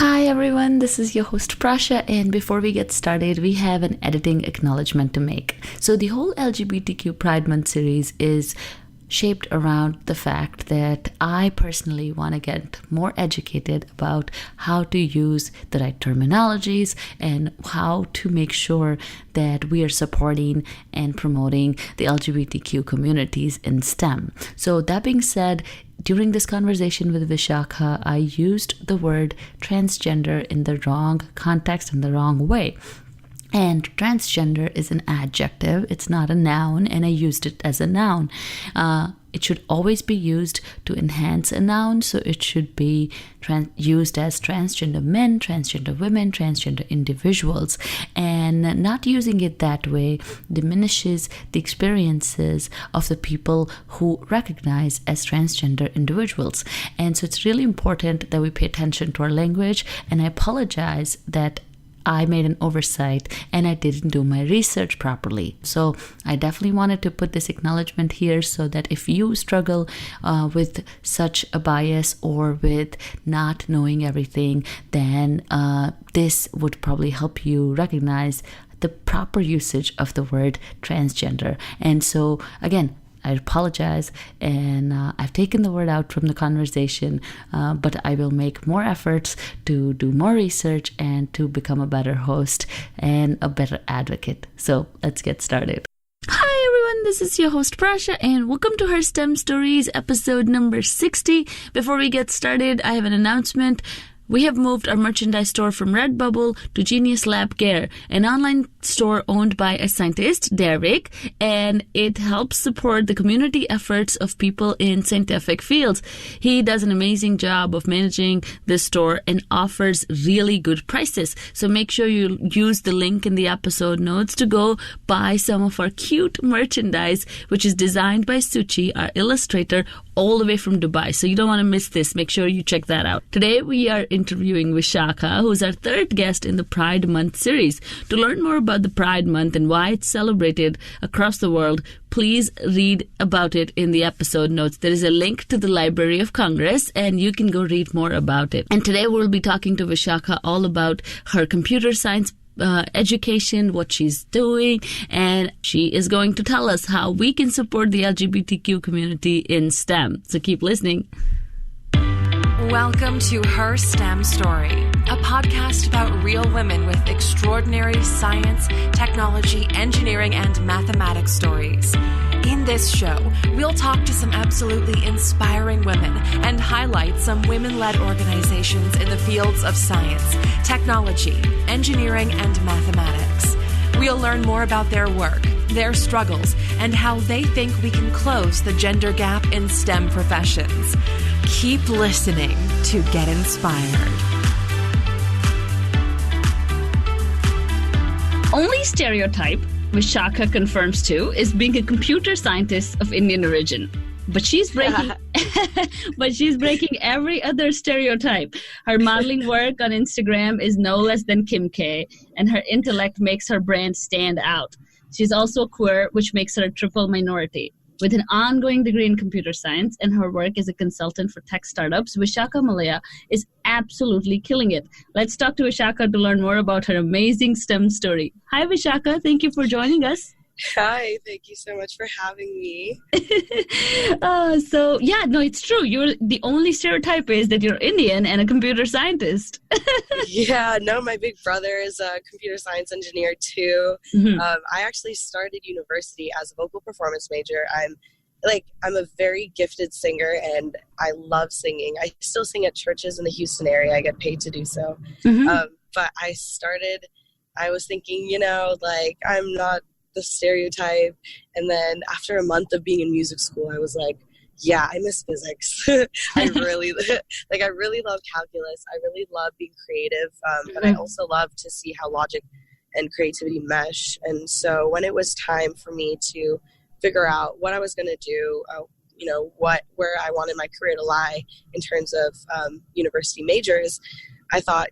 Hi everyone, this is your host Prasha, and before we get started, we have an editing acknowledgement to make. So the whole LGBTQ Pride Month series is shaped around the fact that I personally want to get more educated about how to use the right terminologies and how to make sure that we are supporting and promoting the LGBTQ communities in STEM. So that being said, during this conversation with Vishakha, I used the word transgender in the wrong context and the wrong way. And transgender is an adjective, it's not a noun, and I used it as a noun. It should always be used to enhance a noun, so it should be used as transgender men, transgender women, transgender individuals. And not using it that way diminishes the experiences of the people who recognize as transgender individuals. And so it's really important that we pay attention to our language, and I apologize that I made an oversight and I didn't do my research properly. So I definitely wanted to put this acknowledgement here so that if you struggle with such a bias or with not knowing everything, then this would probably help you recognize the proper usage of the word transgender. And so again, I apologize, and I've taken the word out from the conversation, but I will make more efforts to do more research and to become a better host and a better advocate. So let's get started. Hi everyone, this is your host Prasha, and welcome to her STEM Stories episode number 60. Before we get started, I have an announcement. We have moved our merchandise store from Redbubble to Genius Lab Gear, an online store owned by a scientist, Derek, and it helps support the community efforts of people in scientific fields. He does an amazing job of managing this store and offers really good prices. So make sure you use the link in the episode notes to go buy some of our cute merchandise, which is designed by Suchi, our illustrator, all the way from Dubai. So you don't want to miss this. Make sure you check that out. Today we are interviewing Vishakha, who is our third guest in the Pride Month series. To learn more about the Pride Month and why it's celebrated across the world, please read about it in the episode notes. There is a link to the Library of Congress, and you can go read more about it. And today we'll be talking to Vishakha all about her computer science education, what she's doing, and she is going to tell us how we can support the LGBTQ community in STEM. So keep listening. Welcome to Her STEM Story, a podcast about real women with extraordinary science, technology, engineering, and mathematics stories. In this show, we'll talk to some absolutely inspiring women and highlight some women-led organizations in the fields of science, technology, engineering, and mathematics. We'll learn more about their work, their struggles, and how they think we can close the gender gap in STEM professions. Keep listening to get inspired. Only stereotype, which Shaka confirms too, is being a computer scientist of Indian origin. But she's breaking every other stereotype. Her modeling work on Instagram is no less than Kim K, and her intellect makes her brand stand out. She's also queer, which makes her a triple minority. With an ongoing degree in computer science and her work as a consultant for tech startups, Vishakha Mallya is absolutely killing it. Let's talk to Vishakha to learn more about her amazing STEM story. Hi, Vishakha. Thank you for joining us. Hi, thank you so much for having me. It's true. You're the only stereotype is that you're Indian and a computer scientist. Yeah, no, my big brother is a computer science engineer too. Mm-hmm. I actually started university as a vocal performance major. I'm a very gifted singer and I love singing. I still sing at churches in the Houston area. I get paid to do so. Mm-hmm. But I was thinking, I'm not the stereotype. And then after a month of being in music school, I was like, yeah, I miss physics. I really love calculus. I really love being creative. But I also love to see how logic and creativity mesh. And so when it was time for me to figure out what I was going to do, where I wanted my career to lie in terms of university majors, I thought,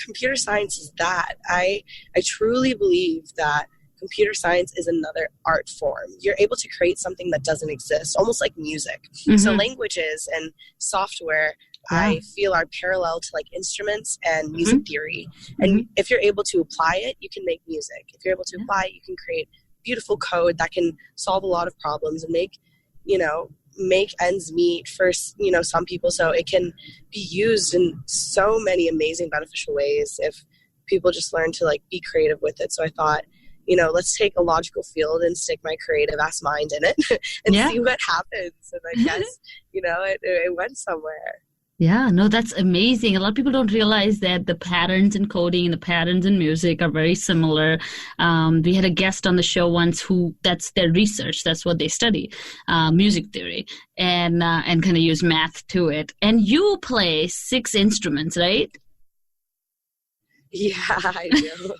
computer science is that. I truly believe that computer science is another art form. You're able to create something that doesn't exist, almost like music. Mm-hmm. So languages and software I feel are parallel to like instruments and music theory. And if you're able to apply it, you can make music. If you're able to apply it, you can create beautiful code that can solve a lot of problems and make ends meet for, some people. So it can be used in so many amazing, beneficial ways if people just learn to like be creative with it. So I thought, let's take a logical field and stick my creative ass mind in it and see what happens. And I guess, it went somewhere. Yeah, no, that's amazing. A lot of people don't realize that the patterns in coding and the patterns in music are very similar. We had a guest on the show once that's their research. That's what they study, music theory, and kind of use math to it. And you play 6 instruments, right? Yeah, I do.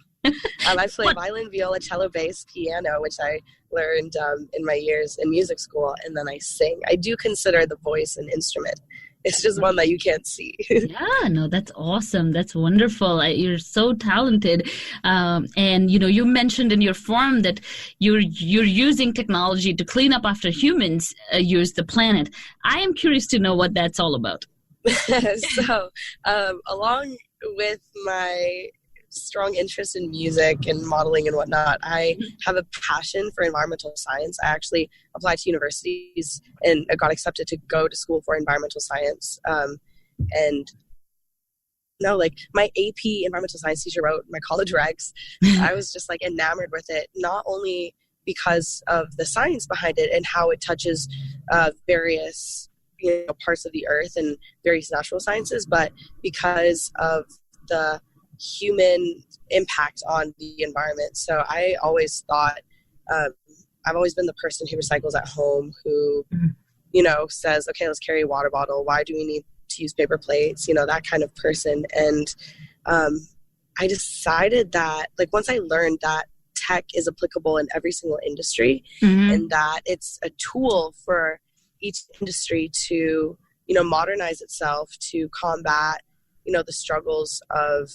I play violin, viola, cello, bass, piano, which I learned in my years in music school, and then I sing. I do consider the voice an instrument. It's just one that you can't see. Yeah, no, that's awesome. That's wonderful. You're so talented. And, you mentioned in your form that you're using technology to clean up after humans use the planet. I am curious to know what that's all about. So, along with my strong interest in music and modeling and whatnot, I have a passion for environmental science. I actually applied to universities and I got accepted to go to school for environmental science. My AP environmental science teacher wrote my college regs. I was just like enamored with it, not only because of the science behind it and how it touches various parts of the earth and various natural sciences, but because of the human impact on the environment. So I always thought, I've always been the person who recycles at home, who, says, okay, let's carry a water bottle. Why do we need to use paper plates? That kind of person. And I decided that, like, once I learned that tech is applicable in every single industry and that it's a tool for each industry to, modernize itself, to combat the struggles of,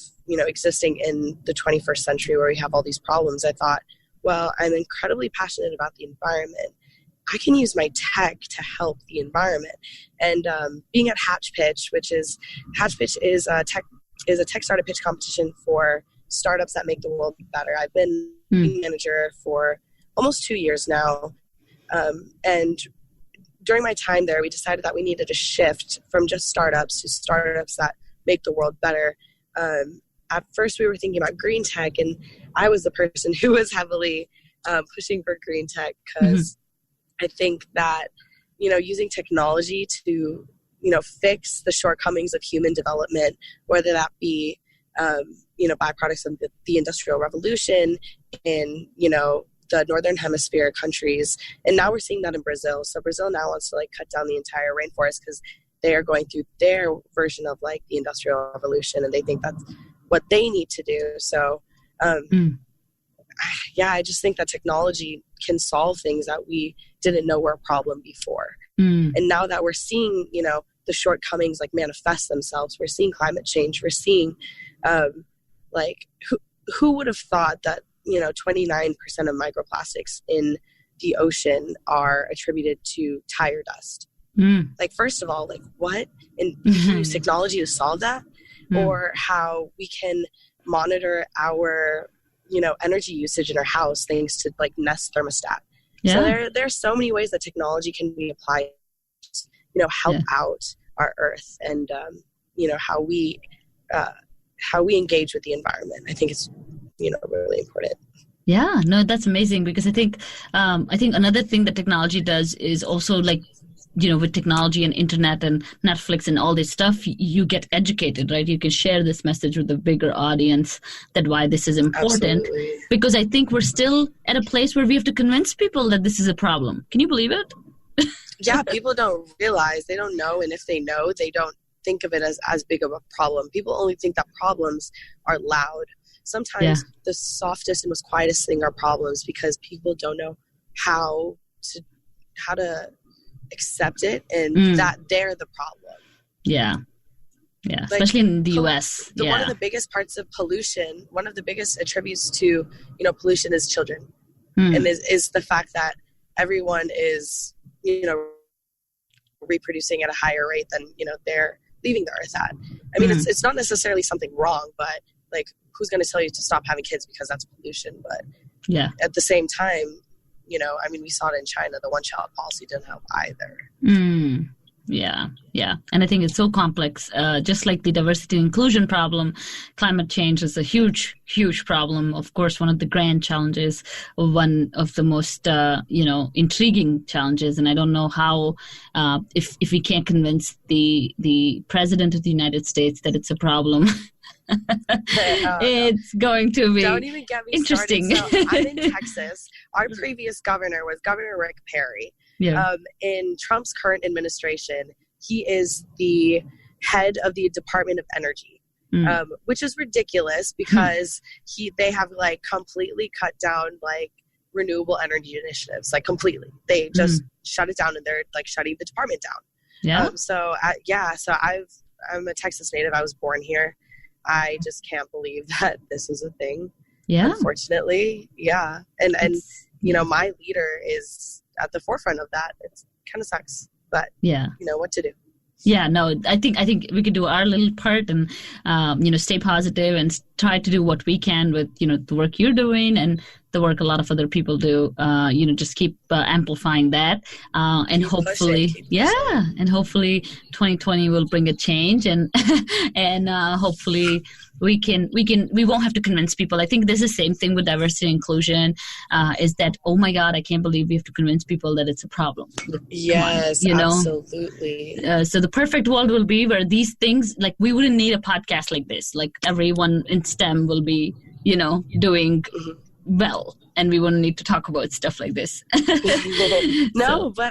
existing in the 21st century where we have all these problems. I thought, well, I'm incredibly passionate about the environment. I can use my tech to help the environment. And being at Hatch Pitch is a tech startup pitch competition for startups that make the world better. I've been manager for almost 2 years now. And during my time there, we decided that we needed to shift from just startups to startups that make the world better. At first, we were thinking about green tech, and I was the person who was heavily pushing for green tech because I think that, using technology to, fix the shortcomings of human development, whether that be, byproducts of the Industrial Revolution in, the Northern Hemisphere countries. And now we're seeing that in Brazil. So Brazil now wants to cut down the entire rainforest because they are going through their version of the Industrial Revolution, and they think that's what they need to do. So, I just think that technology can solve things that we didn't know were a problem before. And now that we're seeing, the shortcomings manifest themselves, we're seeing climate change, we're seeing, who would have thought that, 29% of microplastics in the ocean are attributed to tire dust? First of all, what? And we can use technology to solve that? Or how we can monitor our, energy usage in our house thanks to Nest thermostat. Yeah. So there are so many ways that technology can be applied to, help out our earth and, how we engage with the environment. I think it's, really important. Yeah, no, that's amazing because I think another thing that technology does is also with technology and internet and Netflix and all this stuff, you get educated, right? You can share this message with a bigger audience that why this is important. Absolutely. Because I think we're still at a place where we have to convince people that this is a problem. Can you believe it? Yeah, people don't realize, they don't know. And if they know, they don't think of it as big of a problem. People only think that problems are loud. Sometimes the softest and most quietest thing are problems because people don't know how to accept it and that they're the problem. Yeah. Yeah. Especially in the US. One of the biggest parts of pollution, one of the biggest attributes to, pollution is children. And is the fact that everyone is, reproducing at a higher rate than, their leaving the earth at. I mean, it's not necessarily something wrong, but like, who's going to tell you to stop having kids because that's pollution? But yeah, at the same time, you know, I mean, we saw it in China. The one-child policy didn't help either. Yeah. And I think it's so complex. Just like the diversity and inclusion problem, climate change is a huge, huge problem. Of course, one of the grand challenges, one of the most, intriguing challenges. And I don't know how, if we can't convince the president of the United States that it's a problem, it's going to be Don't even get me interesting. Started. So I'm in Texas. Our previous governor was Governor Rick Perry. Yeah. In Trump's current administration, he is the head of the Department of Energy, which is ridiculous because they have like completely cut down like renewable energy initiatives, like completely. They just shut it down, and they're like shutting the department down. Yeah. So I'm a Texas native. I was born here. I just can't believe that this is a thing. Yeah. Unfortunately. Yeah. And you know, my leader is at the forefront of that. It kind of sucks, but yeah, you know what to do. Yeah, no, I think we could do our little part and, stay positive and try to do what we can with, the work you're doing and the work a lot of other people do, just keep amplifying that. And keep hopefully, pushing. And hopefully 2020 will bring a change and, and hopefully we won't have to convince people. I think there's the same thing with diversity and inclusion, is that, oh my God, I can't believe we have to convince people that it's a problem. Yes, absolutely. So the perfect world will be where these things, like we wouldn't need a podcast like this. Like everyone in STEM will be, doing well, and we wouldn't need to talk about stuff like this. But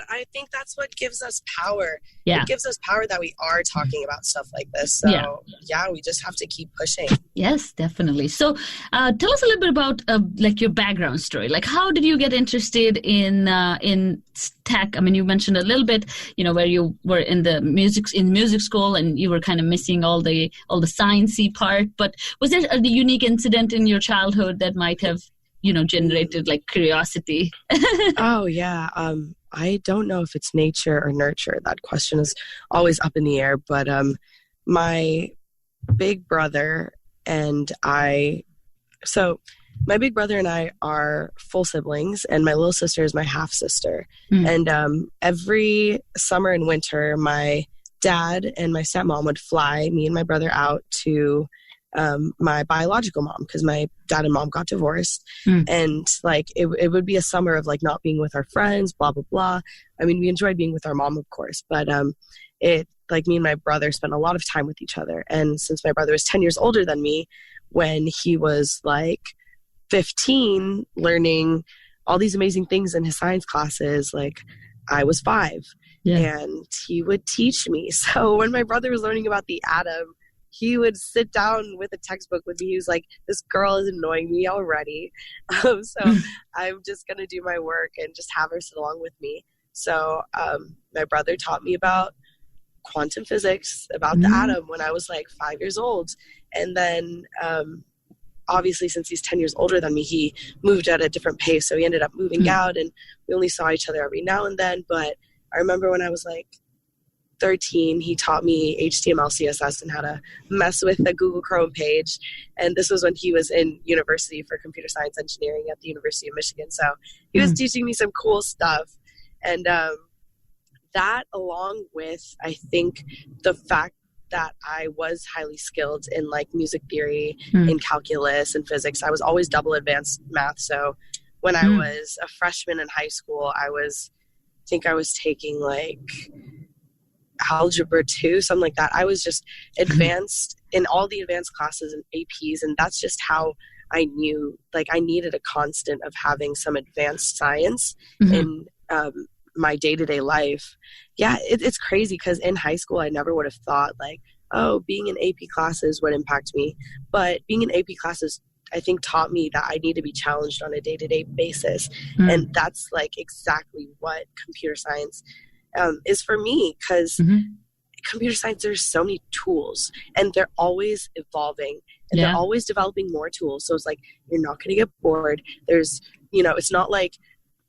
I think that's what gives us power. Yeah. It gives us power that we are talking about stuff like this. So yeah, we just have to keep pushing. Yes, definitely. So tell us a little bit about like your background story. Like how did you get interested in tech? I mean, you mentioned a little bit, where you were in music school and you were kind of missing all the sciencey part. But was there a unique incident in your childhood that might have generated like curiosity? Oh yeah. I don't know if it's nature or nurture. That question is always up in the air, but my big brother and I are full siblings, and my little sister is my half sister. And every summer and winter, my dad and my stepmom would fly me and my brother out to my biological mom, because my dad and mom got divorced. And like it would be a summer of like not being with our friends, blah blah blah. I mean, we enjoyed being with our mom, of course, but it like me and my brother spent a lot of time with each other. And since my brother was 10 years older than me, when he was like 15, learning all these amazing things in his science classes, like I was 5. And he would teach me. So when my brother was learning about the atom, he would sit down with a textbook with me. He was like, this girl is annoying me already. So I'm just going to do my work and just have her sit along with me. So my brother taught me about quantum physics, about the atom when I was like 5 years old. And then obviously since he's 10 years older than me, he moved at a different pace. So he ended up moving out, and we only saw each other every now and then. But I remember when I was like 13, he taught me HTML, CSS, and how to mess with the Google Chrome page. And this was when he was in university for computer science engineering at the University of Michigan. So he was teaching me some cool stuff. And that, along with, I think, the fact that I was highly skilled in like music theory, in calculus and physics. I was always double advanced math. So when I was a freshman in high school, I think I was taking like algebra 2, something like that. I was just advanced in all the advanced classes and APs, and that's just how I knew like I needed a constant of having some advanced science in my day-to-day life. Yeah, it's crazy because in high school I never would have thought like, oh, being in AP classes would impact me. But being in AP classes, I think, taught me that I need to be challenged on a day-to-day basis. And that's like exactly what computer science is for me, because computer science, there's so many tools and they're always evolving, and they're always developing more tools. So it's like, you're not going to get bored. There's, it's not like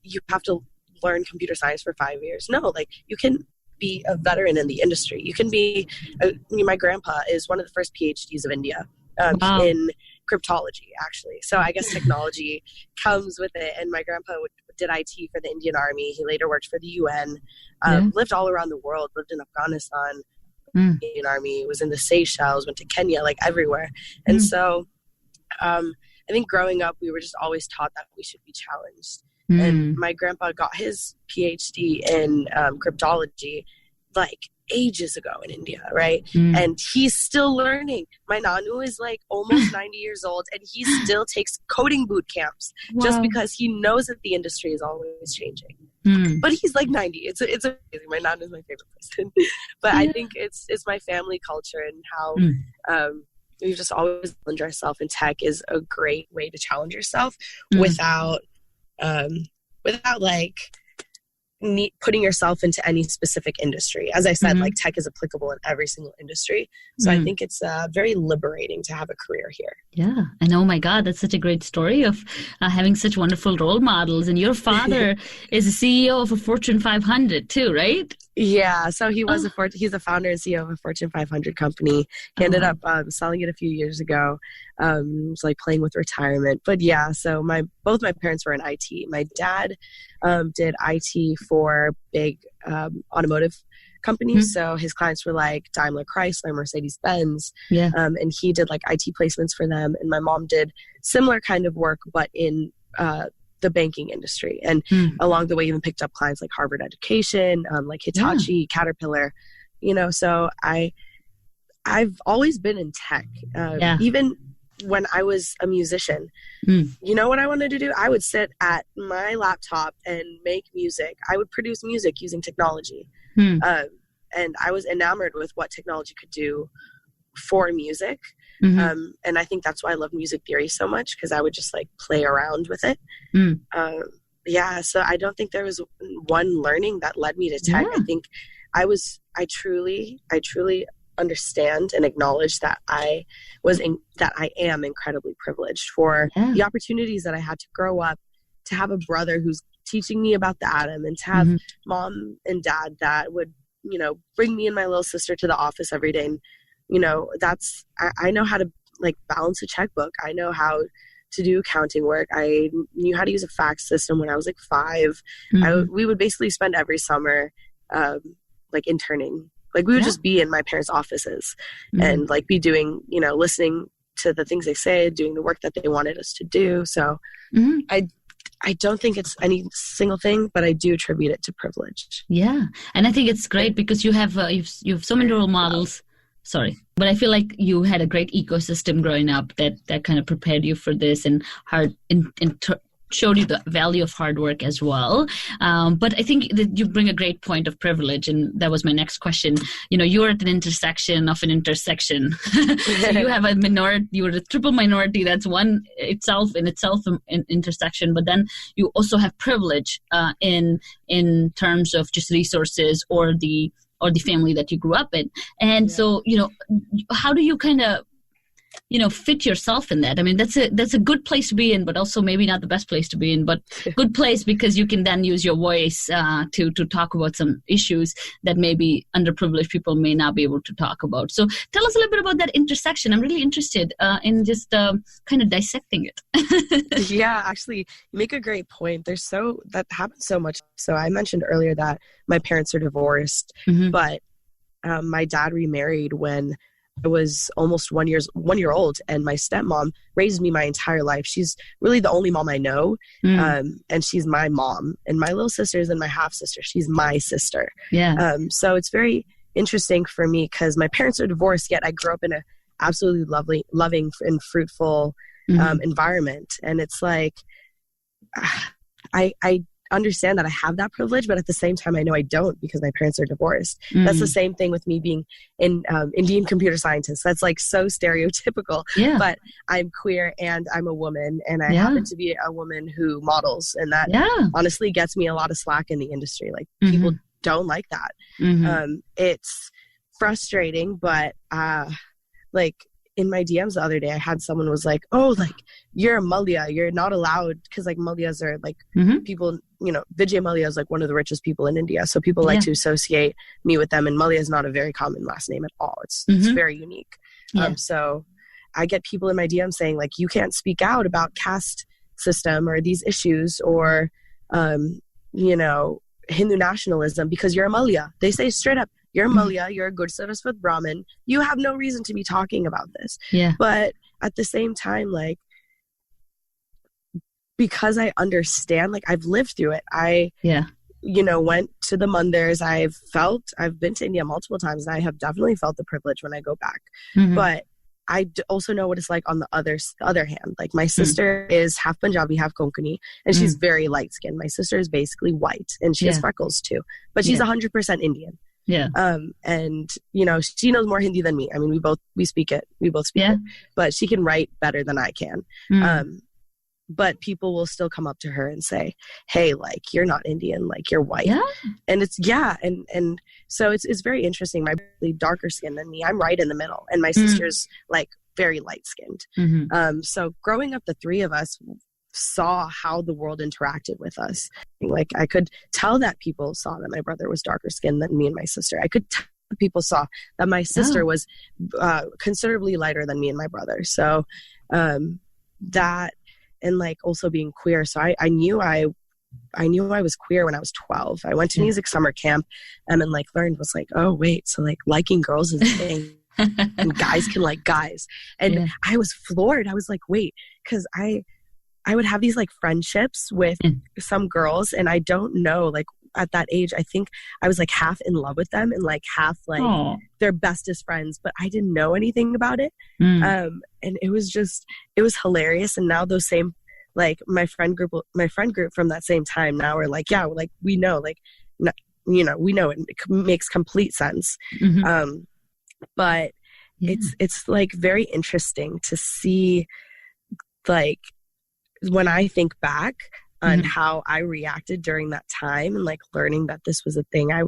you have to learn computer science for 5 years. No, like you can be a veteran in the industry. You can be, my grandpa is one of the first PhDs of India in cryptology, actually. So I guess technology comes with it. And my grandpa did IT for the Indian Army. He later worked for the UN, lived all around the world, lived in Afghanistan, Indian Army, was in the Seychelles, went to Kenya, like everywhere. And so I think growing up, we were just always taught that we should be challenged. And my grandpa got his PhD in cryptology like ages ago in India, right? And he's still learning. My Nanu is like almost 90 years old, and he still takes coding boot camps just because he knows that the industry is always changing. But he's like 90. It's amazing. My Nanu is my favorite person. But I think it's my family culture and how we've just always challenged ourselves, and tech is a great way to challenge yourself without like putting yourself into any specific industry. As I said, like tech is applicable in every single industry. So I think it's very liberating to have a career here. Yeah. And oh my God, that's such a great story of having such wonderful role models. And your father is a CEO of a Fortune 500 too, right? Yeah. So he was he's the founder and CEO of a Fortune 500 company. He ended up selling it a few years ago. It was like playing with retirement. But yeah, so both my parents were in IT. My dad did IT for big automotive companies. So his clients were like Daimler Chrysler, Mercedes-Benz. Yeah. And he did like IT placements for them. And my mom did similar kind of work, but in the banking industry. And along the way, even picked up clients like Harvard Education, like Hitachi, Caterpillar, so I've always been in tech. Even when I was a musician, you know what I wanted to do? I would sit at my laptop and make music. I would produce music using technology. And I was enamored with what technology could do for music. And I think that's why I love music theory so much, because I would just like play around with it. So I don't think there was one learning that led me to tech. I think I truly understand and acknowledge that I am incredibly privileged for the opportunities that I had to grow up, to have a brother who's teaching me about the atom, and to have mom and dad that would, bring me and my little sister to the office every day. And, I know how to like balance a checkbook. I know how to do accounting work. I knew how to use a fax system when I was like 5. We would basically spend every summer like interning. Like we would just be in my parents' offices and like be doing, listening to the things they say, doing the work that they wanted us to do. So I don't think it's any single thing, but I do attribute it to privilege. Yeah. And I think it's great because you have so many role models. Sorry. But I feel like you had a great ecosystem growing up that kind of prepared you for this and showed you the value of hard work as well. But I think that you bring a great point of privilege. And that was my next question. You're at an intersection of an intersection. So you have a minority, you're a triple minority. That's one itself an intersection. But then you also have privilege in terms of just resources or the family that you grew up in. And so, how do you kind of, fit yourself in that? I mean, that's a good place to be in, but also maybe not the best place to be in, but good place because you can then use your voice to talk about some issues that maybe underprivileged people may not be able to talk about. So tell us a little bit about that intersection. I'm really interested in just kind of dissecting it. Yeah, actually, you make a great point. That happens so much. So I mentioned earlier that my parents are divorced, but my dad remarried when I was almost 1 year old, and my stepmom raised me my entire life. She's really the only mom I know, and she's my mom. And my little sisters and my half sister, she's my sister. Yeah. So it's very interesting for me because my parents are divorced, yet I grew up in a absolutely loving and fruitful environment. And it's like I understand that I have that privilege, but at the same time, I know I don't because my parents are divorced. That's the same thing with me being an Indian computer scientist. That's like so stereotypical, but I'm queer and I'm a woman, and I happen to be a woman who models, and that honestly gets me a lot of slack in the industry. Like people don't like that. It's frustrating, but like in my DMs the other day, I had someone was like, oh, like, you're a Mallya, you're not allowed, because like Mallyas are like people, you know, Vijay Mallya is like one of the richest people in India. So people like to associate me with them. And Mallya is not a very common last name at all. It's very unique. So I get people in my DM saying like, you can't speak out about caste system or these issues or, you know, Hindu nationalism because you're a Mallya. They say straight up, you're a Mallya, you're a good Saraswat Brahmin. You have no reason to be talking about this. But at the same time, like, because I understand, like, I've lived through it. I, you know, went to the Mandirs. I've been to India multiple times and I have definitely felt the privilege when I go back. But I also know what it's like on the other hand. Like, my sister is half Punjabi, half Konkani, and she's very light skinned. My sister is basically white and she has freckles too, but she's 100% Indian. And you know, she knows more Hindi than me. I mean, we both speak it, but she can write better than I can. But people will still come up to her and say, hey, like, you're not Indian, like, you're white. And it's, and so it's very interesting. My brother's darker skin than me. I'm right in the middle. And my sister's like very light skinned. So growing up, the three of us saw how the world interacted with us. Like, I could tell that people saw that my brother was darker skinned than me and my sister. I could tell people saw that my sister was considerably lighter than me and my brother. So that, and like also being queer. So I knew I was queer when I was 12. I went to music summer camp and then like learned was like, oh wait, so like liking girls is a thing and guys can like guys. And I was floored. I was like, wait, because I would have these like friendships with some girls and I don't know, like at that age, I think I was like half in love with them and like half like their bestest friends, but I didn't know anything about it. And it was hilarious. And now those same, like my friend group from that same time now are like, yeah, like we know, like, you know, we know it makes complete sense. But it's like very interesting to see, like, when I think back on how I reacted during that time and like learning that this was a thing, I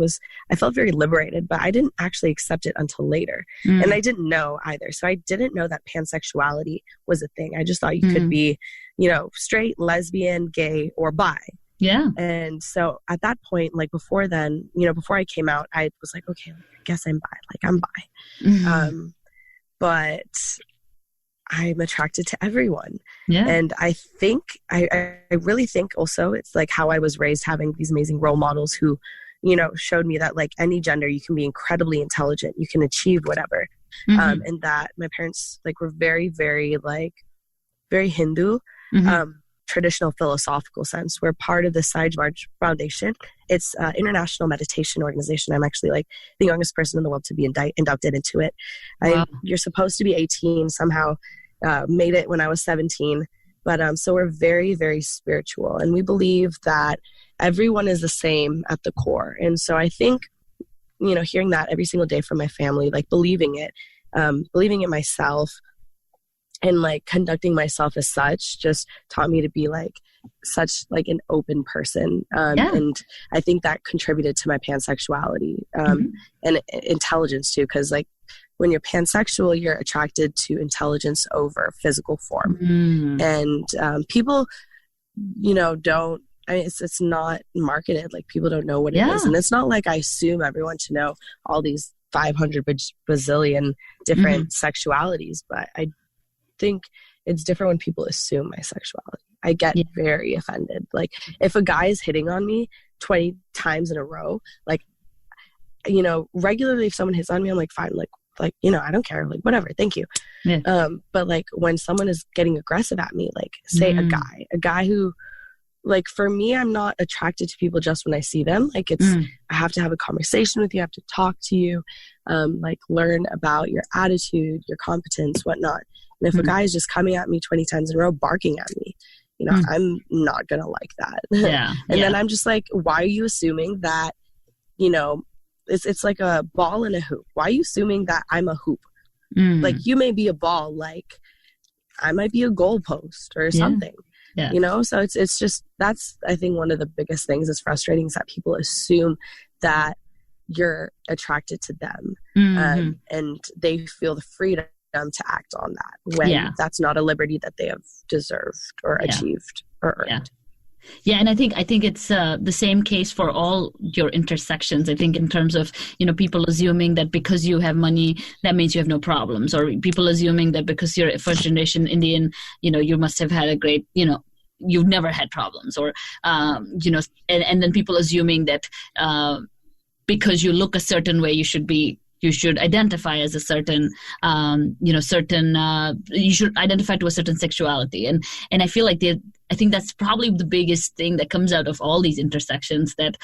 felt very liberated, but I didn't actually accept it until later. And I didn't know either. So I didn't know that pansexuality was a thing. I just thought you could be, you know, straight, lesbian, gay, or bi. And so at that point, like before then, you know, before I came out, I was like, okay, I guess I'm bi. Like I'm bi. But I'm attracted to everyone. And I think, I really think also it's like how I was raised, having these amazing role models who, you know, showed me that like any gender, you can be incredibly intelligent, you can achieve whatever. And that my parents like were very, very like, very Hindu, traditional philosophical sense. We're part of the Sage March Foundation. It's an international meditation organization. I'm actually like the youngest person in the world to be inducted into it. You're supposed to be 18, somehow made it when I was 17. But so we're very, very spiritual. And we believe that everyone is the same at the core. And so I think, you know, hearing that every single day from my family, like believing it myself, and like conducting myself as such just taught me to be like such like an open person. And I think that contributed to my pansexuality and intelligence too. Cause like when you're pansexual, you're attracted to intelligence over physical form. And people, you know, it's not marketed. Like people don't know what it is. And it's not like I assume everyone to know all these 500 bazillion different sexualities, but I think it's different when people assume my sexuality. I get very offended. Like if a guy is hitting on me 20 times in a row, like, you know, regularly if someone hits on me, I'm like, fine, like, you know, I don't care, like whatever, thank you. But like when someone is getting aggressive at me, like say a guy who, like for me, I'm not attracted to people just when I see them. Like it's, I have to have a conversation with you, I have to talk to you, like learn about your attitude, your competence, whatnot. And if a guy is just coming at me 20 times in a row, barking at me, you know, I'm not going to like that. Then I'm just like, why are you assuming that, you know, it's like a ball in a hoop. Why are you assuming that I'm a hoop? Like you may be a ball, like I might be a goalpost or something, you know? So it's just, that's, I think one of the biggest things that's frustrating is that people assume that you're attracted to them and they feel the freedom to act on that when that's not a liberty that they have deserved or achieved or earned. Yeah, and I think it's the same case for all your intersections. I think in terms of, people assuming that because you have money, that means you have no problems, or people assuming that because you're a first generation Indian, you must have had a great, you've never had problems, or, and then people assuming that because you look a certain way, you should identify as a certain, you should identify to a certain sexuality. And I feel like I think that's probably the biggest thing that comes out of all these intersections, that,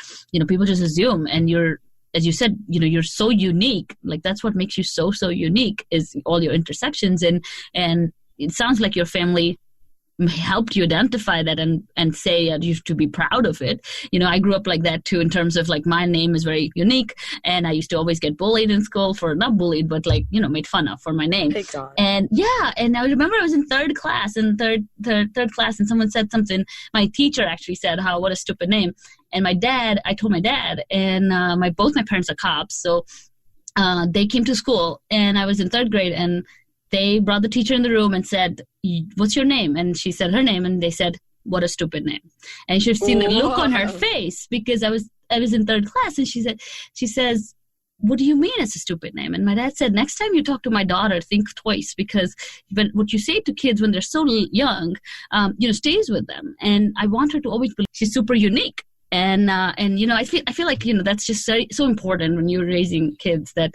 people just assume, and you're, as you said, you're so unique. Like, that's what makes you so unique, is all your intersections. And it sounds like your family helped you identify that and say that you have to be proud of it. I grew up like that too, in terms of like, my name is very unique, and I used to always get bullied in school for, not bullied, but like, made fun of for my name. And and I remember I was in third class, and someone said something. My teacher actually said, what a stupid name. And I told my dad, and both my parents are cops, so they came to school, and I was in third grade, and they brought the teacher in the room and said, "What's your name?" And she said her name, and they said, "What a stupid name." And you should have seen the look on her face, because I was in third class, and she says, "What do you mean it's a stupid name?" And my dad said, "Next time you talk to my daughter, think twice, because what you say to kids when they're so young, stays with them. And I want her to always believe she's super unique." And I feel like, that's just so important when you're raising kids, that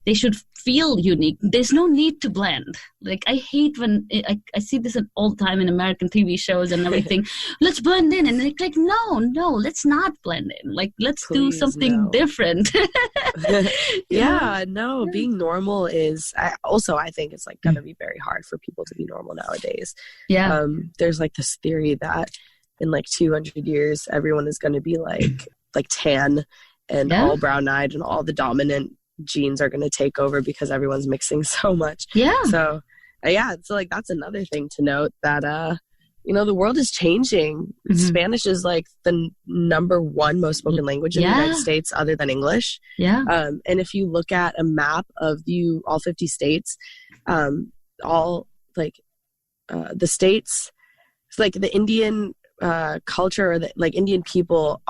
they should feel unique. There's no need to blend. Like, I hate when I see this all the time in American TV shows and everything. Let's blend in. And they're like, no, let's not blend in. Like, let's do something different. Being normal is, I think it's like going to be very hard for people to be normal nowadays. Yeah. There's like this theory that in like 200 years, everyone is going to be like tan and all brown-eyed, and all the dominant genes are going to take over because everyone's mixing so much. So like, that's another thing to note, that the world is changing. Spanish is like the number one most spoken language in the United States, other than English. And if you look at a map of all 50 states, all like the states, like the Indian culture, or like Indian people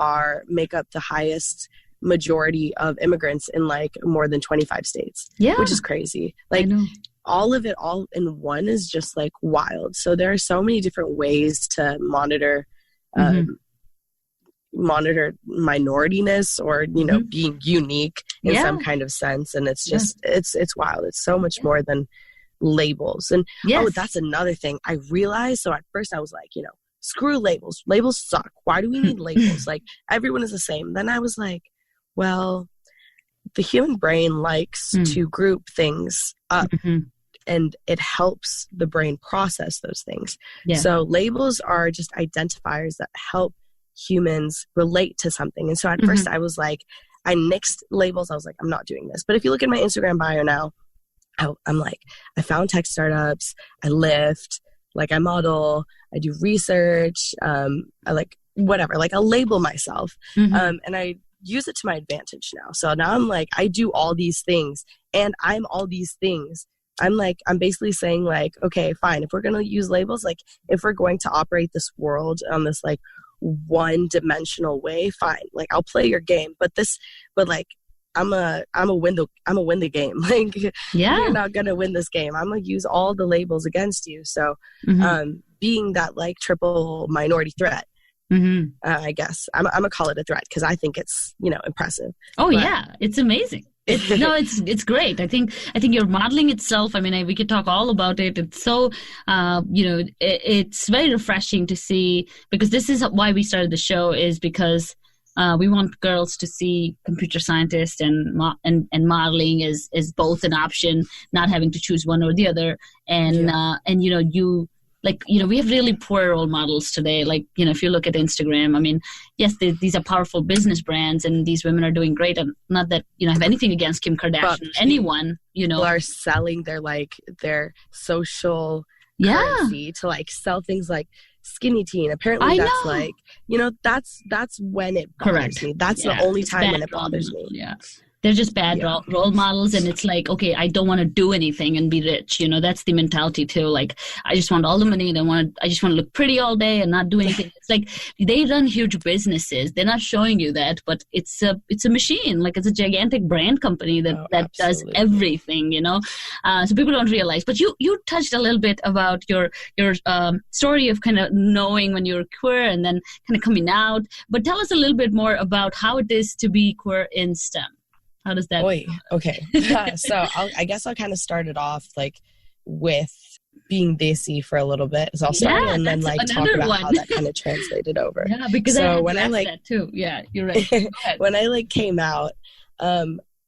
make up the highest majority of immigrants in like more than 25 states, which is crazy. Like, all of it all in one is just like wild. So there are so many different ways to monitor minorityness, or being unique in some kind of sense. And it's just it's wild. It's so much more than labels. And that's another thing I realized. So at first I was like, screw labels suck, why do we need labels? Like, everyone is the same. Then I was like, well, the human brain likes to group things up, and it helps the brain process those things. So labels are just identifiers that help humans relate to something. And so at first I was like, I nixed labels. I was like, I'm not doing this. But if you look at my Instagram bio now, I'm like, I found tech startups, I lift, like, I model, I do research, I like whatever, like, I'll label myself. And I use it to my advantage now. So now I'm like, I do all these things, and I'm all these things. I'm basically saying like, okay, fine. If we're going to use labels, like, if we're going to operate this world on this like one-dimensional way, fine. Like, I'll play your game, but like, I'm a win the game. Like, you're not going to win this game. I'm going to use all the labels against you. So, being that like triple minority threat, I guess I'm gonna call it a threat, because I think it's impressive. It's amazing. It's great. I think your modeling itself, I mean, we could talk all about it. It's so it's very refreshing to see, because this is why we started the show, is because we want girls to see computer scientists and modeling is both an option, not having to choose one or the other. And we have really poor role models today. Like, if you look at Instagram, I mean, yes, these are powerful business brands, and these women are doing great. And not that, I have anything against Kim Kardashian, anyone, People are selling their social currency to like sell things like skinny teen. Apparently that's like, that's when it bothers me. That's the only time when it bothers me. They're just bad role models, and it's like, okay, I don't want to do anything and be rich. That's the mentality too. Like, I just want all the money, and I just want to look pretty all day and not do anything. It's like they run huge businesses. They're not showing you that, but it's a machine. Like, it's a gigantic brand company that does everything. So people don't realize. But you touched a little bit about your story of kind of knowing when you're queer and then kind of coming out. But tell us a little bit more about how it is to be queer in STEM. How does that? Okay. So I guess I'll kind of start it off like with being desi for a little bit. So I'll start and then like talk about how that kind of translated over. Yeah, because when I like that too. Yeah, you're right. When I like came out,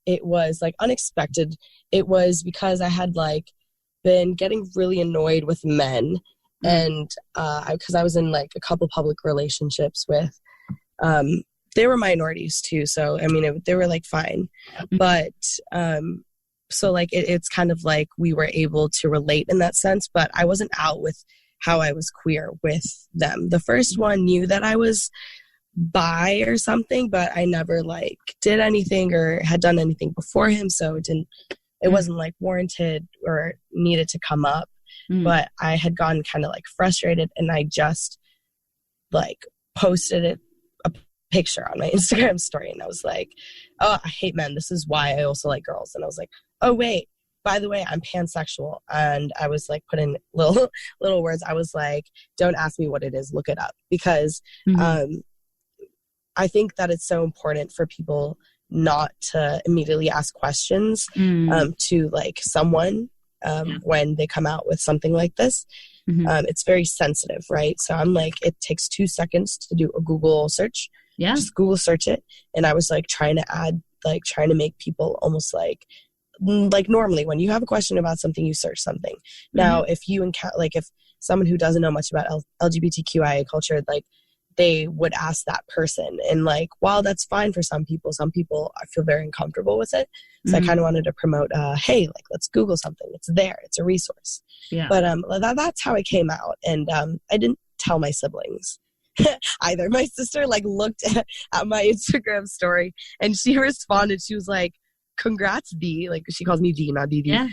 it was like unexpected. It was because I had like been getting really annoyed with men, and because I was in like a couple public relationships with. They were minorities too, so I mean they were like fine, but so like it's kind of like we were able to relate in that sense, but I wasn't out with how I was queer with them. The first one knew that I was bi or something, but I never like did anything or had done anything before him, so it wasn't like warranted or needed to come up. But I had gotten kind of like frustrated, and I just like posted it picture on my Instagram story, and I was like, oh, I hate men, this is why I also like girls. And I was like, oh wait, by the way, I'm pansexual. And I was like put in little words. I was like, don't ask me what it is, look it up. Because I think that it's so important for people not to immediately ask questions to like someone when they come out with something like this. It's very sensitive, right? So I'm like, it takes 2 seconds to do a Google search. Yeah. Just Google search it. And I was like trying to make people almost like normally when you have a question about something, you search something. Now, if you if someone who doesn't know much about LGBTQIA culture, like they would ask that person. And like, while that's fine for some people I feel very uncomfortable with it. So I kind of wanted to promote, hey, like let's Google something. It's there. It's a resource. Yeah. But that's how I came out. And I didn't tell my siblings either. My sister like looked at my Instagram story and she responded. She was like, congrats, D. Like she calls me D, not Dee. Yeah.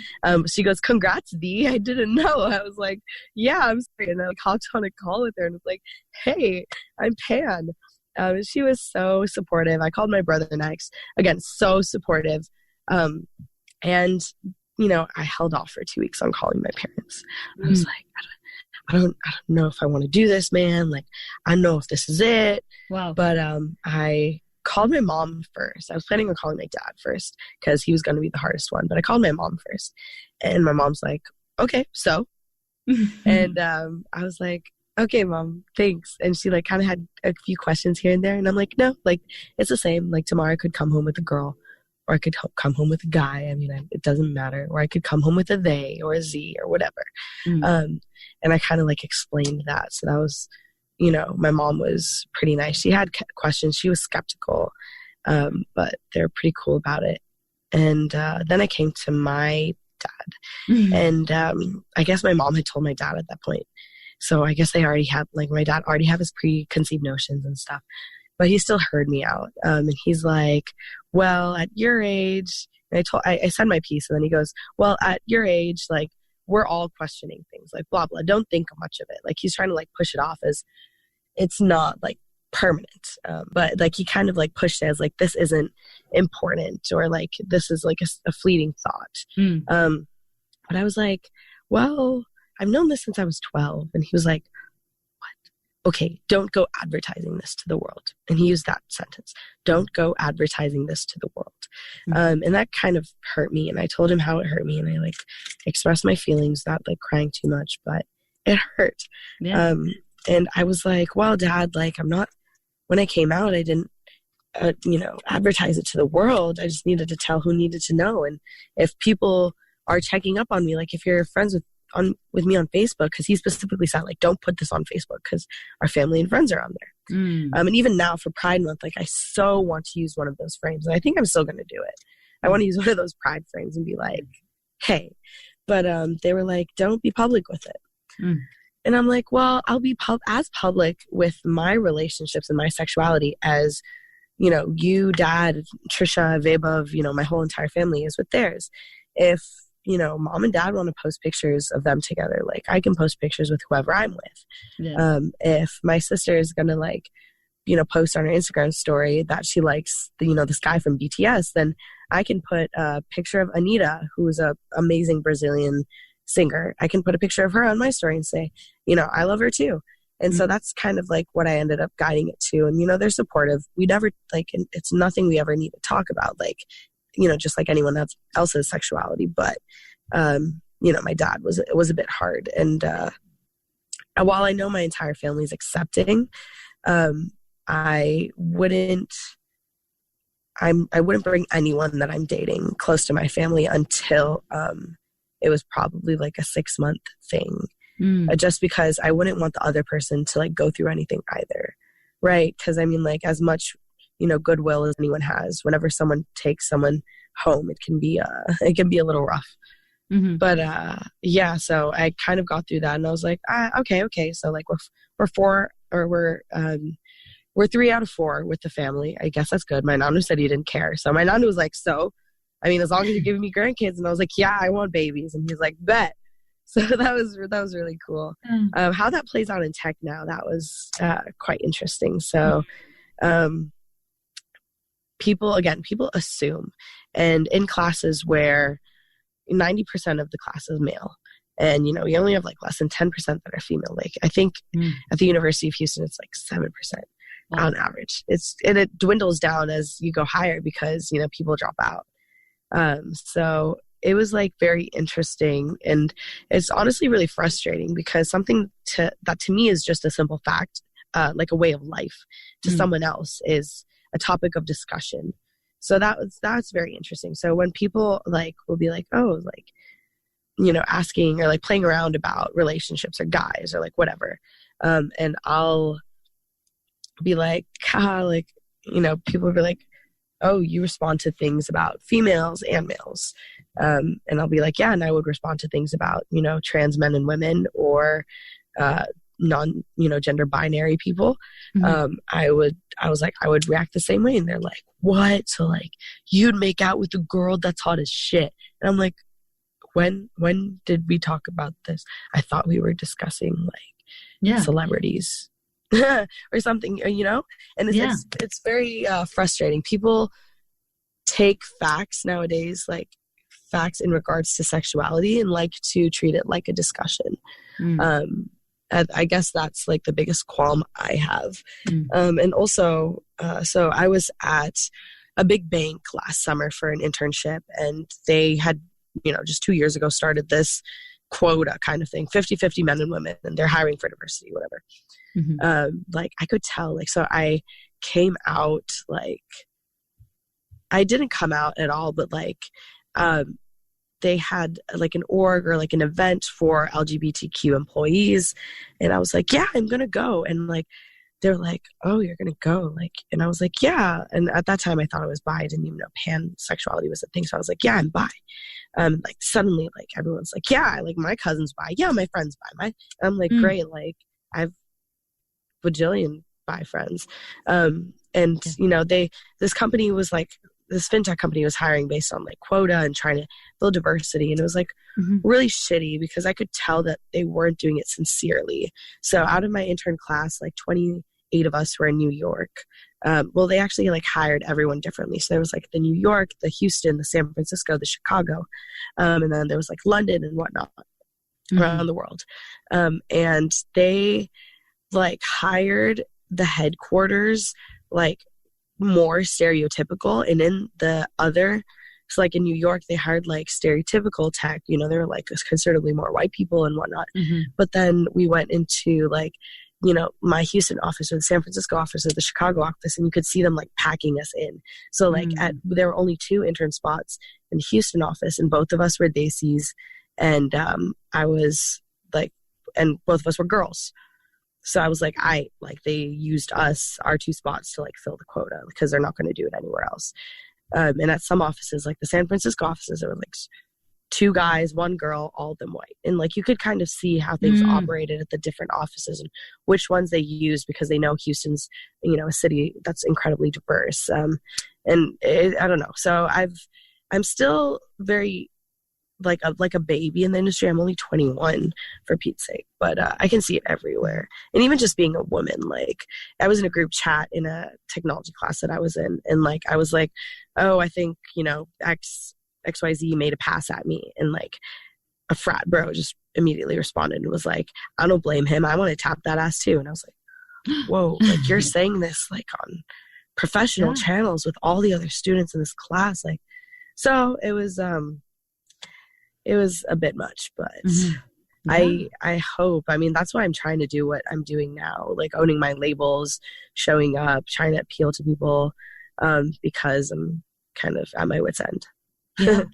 She goes, congrats, D. I didn't know. I was like, yeah, I'm sorry. And I like hopped on a call with her and was like, hey, I'm pan. She was so supportive. I called my brother next. Again, so supportive. And I held off for 2 weeks on calling my parents. I was like, I don't know if I want to do this, man. Like, I don't know if this is it. Wow. But I called my mom first. I was planning on calling my dad first because he was going to be the hardest one. But I called my mom first. And my mom's like, okay, so. And I was like, okay, Mom, thanks. And she like kind of had a few questions here and there. And I'm like, no, like it's the same. Like tomorrow I could come home with a girl. Or I could come home with a guy. I mean, it doesn't matter. Or I could come home with a they or a Z or whatever. And I kind of like explained that. So that was, my mom was pretty nice. She had questions. She was skeptical, but they're pretty cool about it. And then I came to my dad. And I guess my mom had told my dad at that point. So I guess they already had, like my dad already had his preconceived notions and stuff. But he still heard me out. And he's like, well, at your age, and I said my piece, and then he goes, well, at your age, like, we're all questioning things, like, blah, blah. Don't think much of it. Like, he's trying to, like, push it off as it's not, like, permanent. But, like, he kind of, like, pushed it as, like, this isn't important, or, like, this is, like, a fleeting thought. But I was like, well, I've known this since I was 12. And he was like, okay, don't go advertising this to the world. And he used that sentence. Don't go advertising this to the world. And that kind of hurt me. And I told him how it hurt me. And I like expressed my feelings, not like crying too much, but it hurt. Yeah. And I was like, well, Dad, like when I came out, I didn't, advertise it to the world. I just needed to tell who needed to know. And if people are checking up on me, like if you're friends with me on Facebook, because he specifically said, like, don't put this on Facebook because our family and friends are on there. And even now for Pride Month, like, I so want to use one of those frames. And I think I'm still going to do it. I want to use one of those Pride frames and be like, hey. But they were like, don't be public with it. And I'm like, well, I'll be as public with my relationships and my sexuality as you know, you, Dad, Trisha, Vaibhav, you know, my whole entire family is with theirs. If, you know, Mom and Dad want to post pictures of them together, like, I can post pictures with whoever I'm with. Yeah. If my sister is going to, like, you know, post on her Instagram story that she likes, you know, this guy from BTS, then I can put a picture of Anitta, who's a amazing Brazilian singer. I can put a picture of her on my story and say, you know, I love her too. And so that's kind of like what I ended up guiding it to. And, you know, they're supportive. We never, like, it's nothing we ever need to talk about, like, you know, just like anyone else's sexuality. But, you know, my dad it was a bit hard. And while I know my entire family is accepting, I wouldn't bring anyone that I'm dating close to my family until it was probably like a 6-month thing. Just because I wouldn't want the other person to, like, go through anything either, right? Because I mean, like, as much, you know, goodwill as anyone has, whenever someone takes someone home, it can be a little rough. But yeah, so I kind of got through that, and I was like, okay, so, like, we're 3 out of 4 with the family. I guess that's good. My nana said he didn't care, so my nana was like, so, I mean, as long as you're giving me grandkids, and I was like, yeah, I want babies, and he's like, bet. So that was really cool. How that plays out in tech now, that was quite interesting. So people assume, and in classes where 90% of the class is male, and, you know, we only have, like, less than 10% that are female. Like, I think at the University of Houston, it's like 7% on average. It dwindles down as you go higher because, you know, people drop out. So it was, like, very interesting, and it's honestly really frustrating because something that to me is just a simple fact, like a way of life, to someone else is a topic of discussion. So that's very interesting. So when people, like, will be like, oh, like, you know, asking or, like, playing around about relationships or guys or, like, whatever, and I'll be like, like, you know, people will be like, oh, you respond to things about females and males. And I'll be like, yeah, and I would respond to things about, you know, trans men and women, or non, you know, gender binary people. I would react the same way. And they're like, what? So, like, you'd make out with a girl that's hot as shit. And I'm like, when did we talk about this? I thought we were discussing, like, celebrities. Or something, you know, and it's very frustrating. People take facts nowadays, like facts in regards to sexuality, and like to treat it like a discussion. I guess that's, like, the biggest qualm I have. And also, so I was at a big bank last summer for an internship, and they had, you know, just 2 years ago started this quota kind of thing, 50-50 men and women, and they're hiring for diversity, whatever. Like, I could tell, like, so I came out, like, I didn't come out at all, but, like, they had, like, an org or, like, an event for LGBTQ employees, and I was like, yeah, I'm gonna go. And, like, they're like, oh, you're gonna go, like, and I was like, yeah. And at that time I thought I was bi. I didn't even know pansexuality was a thing, so I was like, yeah, I'm bi. Like, suddenly, like, everyone's like, yeah, like, my cousin's bi, yeah, my friend's bi, and I'm like, great, like, I've bajillion bi friends. You know, this company was like, this fintech company was hiring based on, like, quota and trying to build diversity, and it was, like, really shitty because I could tell that they weren't doing it sincerely. So out of my intern class, like, 28 of us were in New York. Well, they actually, like, hired everyone differently. So there was, like, the New York, the Houston, the San Francisco, the Chicago, and then there was, like, London and whatnot around the world. And they, like, hired the headquarters, like, more stereotypical, and in the other, so, like, in New York they hired, like, stereotypical tech, you know, they were, like, considerably more white people and whatnot. But then we went into, like, you know, my Houston office or the San Francisco office or the Chicago office, and you could see them, like, packing us in. So, like, there were only 2 intern spots in the Houston office, and both of us were Daisies, and I was, like, and both of us were girls. So I was like, they used our 2 spots to, like, fill the quota because they're not going to do it anywhere else. And at some offices, like the San Francisco offices, there were, like, 2 guys, 1 girl, all of them white. And like, you could kind of see how things operated at the different offices and which ones they used, because they know Houston's, a city that's incredibly diverse. I don't know. So I'm still very like a baby in the industry. I'm only 21, for Pete's sake, but I can see it everywhere. And even just being a woman, like, I was in a group chat in a technology class that I was in, and like, I was like, oh, I think, XYZ made a pass at me, and like a frat bro just immediately responded and was like, I don't blame him, I want to tap that ass too. And I was like, whoa, like, you're saying this like on professional channels with all the other students in this class, like. So it was a bit much, but I hope, that's why I'm trying to do what I'm doing now, like owning my labels, showing up, trying to appeal to people, because I'm kind of at my wit's end. I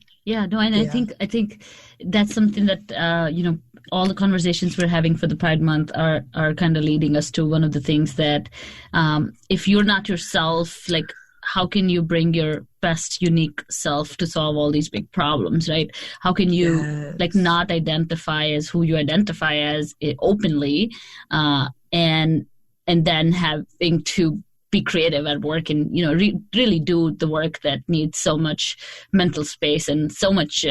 think that's something that all the conversations we're having for the Pride Month are kind of leading us to one of the things that if you're not yourself, like, how can you bring your best unique self to solve all these big problems, right? How can you like not identify as who you identify as openly, and then having to be creative at work and really do the work that needs so much mental space and so much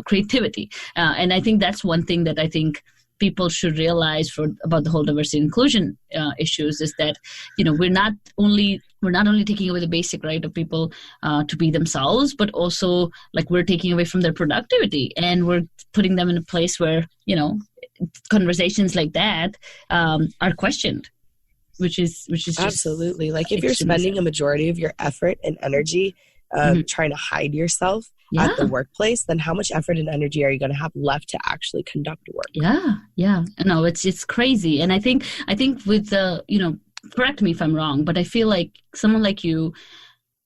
creativity. And I think that's one thing that I think people should realize about the whole diversity and inclusion issues is that we're not only taking away the basic right of people to be themselves, but also like we're taking away from their productivity, and we're putting them in a place where conversations like that are questioned, which is just absolutely, like, if you're spending a majority of your effort and energy trying to hide yourself at the workplace, then how much effort and energy are you going to have left to actually conduct work? No, it's crazy. And I think with the correct me if I'm wrong, but I feel like someone like you,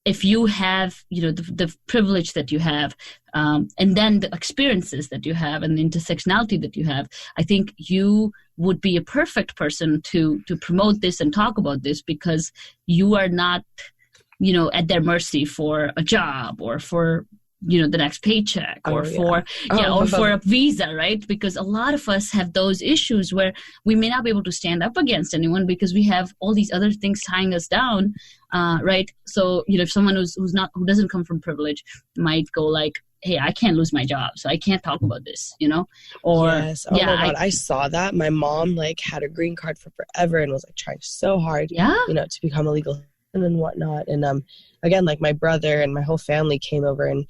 if you have the privilege that you have, and then the experiences that you have and the intersectionality that you have, I think you would be a perfect person to promote this and talk about this, because you are not at their mercy for a job or for the next paycheck or for a visa, right? Because a lot of us have those issues where we may not be able to stand up against anyone because we have all these other things tying us down, right? So if someone who doesn't come from privilege might go like, hey, I can't lose my job, so I can't talk about this, or yes. Oh my God, I saw that. My mom like had a green card for forever and was like trying so hard to become a legal and whatnot. And again, like, my brother and my whole family came over, and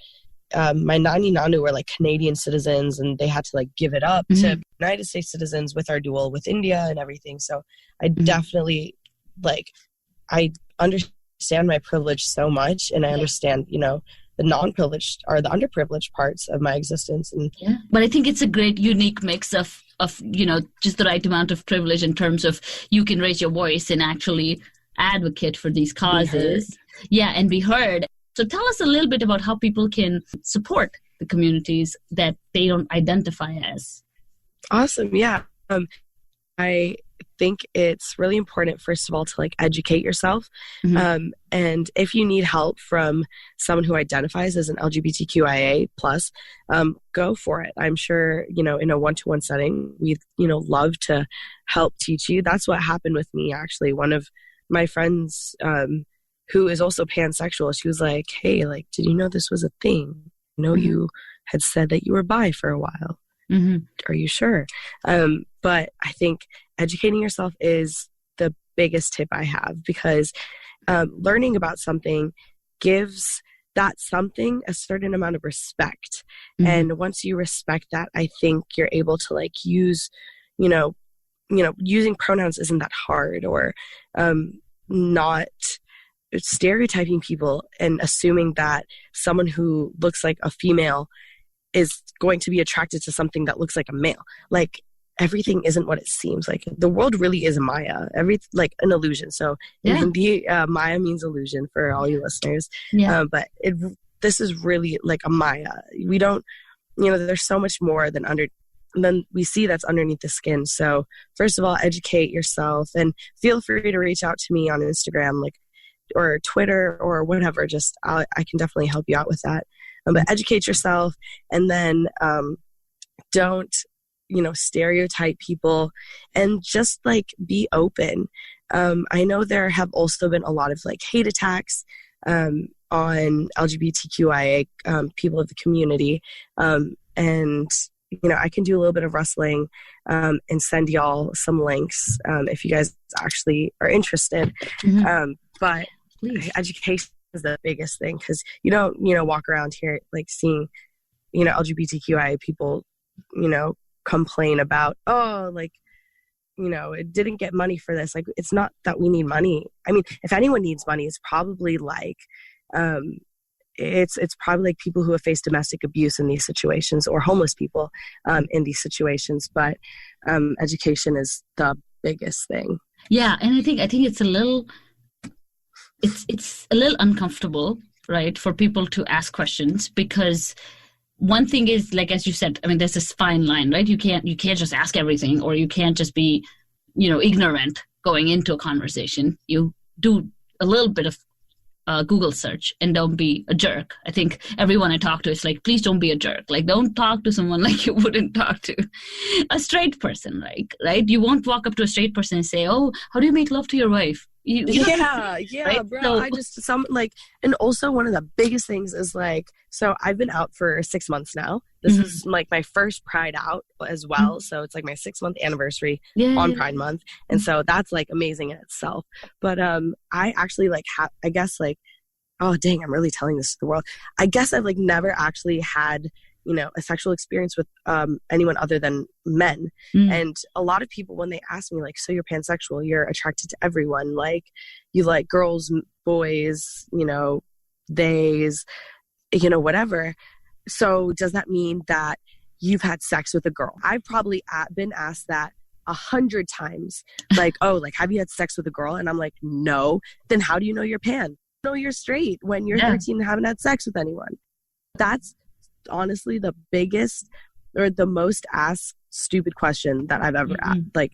my nani nanu were like Canadian citizens, and they had to like give it up to United States citizens with our dual with India and everything. So I definitely I understand my privilege so much, and I understand the non-privileged or the underprivileged parts of my existence. And but I think it's a great unique mix of just the right amount of privilege in terms of you can raise your voice and actually advocate for these causes, and be heard. So tell us a little bit about how people can support the communities that they don't identify as. Awesome. Yeah. I think it's really important, first of all, to like educate yourself. And if you need help from someone who identifies as an LGBTQIA plus, go for it. I'm sure, in a one-to-one setting, we'd, love to help teach you. That's what happened with me, actually. One of my friends, who is also pansexual, she was like, hey, like, did you know this was a thing? You had said that you were bi for a while. Are you sure? But I think educating yourself is the biggest tip I have, because learning about something gives that something a certain amount of respect. And once you respect that, I think you're able to like use, using pronouns isn't that hard, or not stereotyping people and assuming that someone who looks like a female is going to be attracted to something that looks like a male. Like, everything isn't what it seems. Like, the world really is Maya, like an illusion. So in Hindi, Maya means illusion for all you listeners. But this is really like a Maya. We don't, there's so much more than we see that's underneath the skin. So first of all, educate yourself, and feel free to reach out to me on Instagram, or Twitter or whatever. I can definitely help you out with that. But educate yourself, and then don't, stereotype people, and just like be open. I know there have also been a lot of like hate attacks on LGBTQIA people of the community. And, I can do a little bit of rustling and send y'all some links if you guys actually are interested. But Please. Education is the biggest thing, because you don't, walk around here like seeing, LGBTQIA people, complain about, it didn't get money for this. Like, it's not that we need money. I mean, if anyone needs money, it's probably like, it's probably like people who have faced domestic abuse in these situations, or homeless people in these situations. But education is the biggest thing. Yeah, and I think it's a little uncomfortable, right, for people to ask questions, because one thing is, like, as you said, I mean, there's this fine line, right? You can't just ask everything, or you can't just be, ignorant going into a conversation. You do a little bit of Google search, and don't be a jerk. I think everyone I talk to is like, please don't be a jerk. Like, don't talk to someone like you wouldn't talk to a straight person, right? You won't walk up to a straight person and say, oh, how do you make love to your wife? Yeah, right? bro. So, and also one of the biggest things is like, so I've been out for 6 months now. This is like my first Pride out as well. So it's like my 6-month anniversary on Pride Month. And so that's like amazing in itself. But I actually like, I guess like, oh dang, I'm really telling this to the world. I guess I've like never actually had, a sexual experience with anyone other than men. And a lot of people, when they ask me like, so you're pansexual, you're attracted to everyone, like you like girls, boys, theys, whatever. So does that mean that you've had sex with a girl? I've probably been asked that 100 times. Like, oh, like, have you had sex with a girl? And I'm like, no. Then how do you know you're pan? No, you're straight when you're 13 and haven't had sex with anyone. That's honestly the biggest or the most asked stupid question that I've ever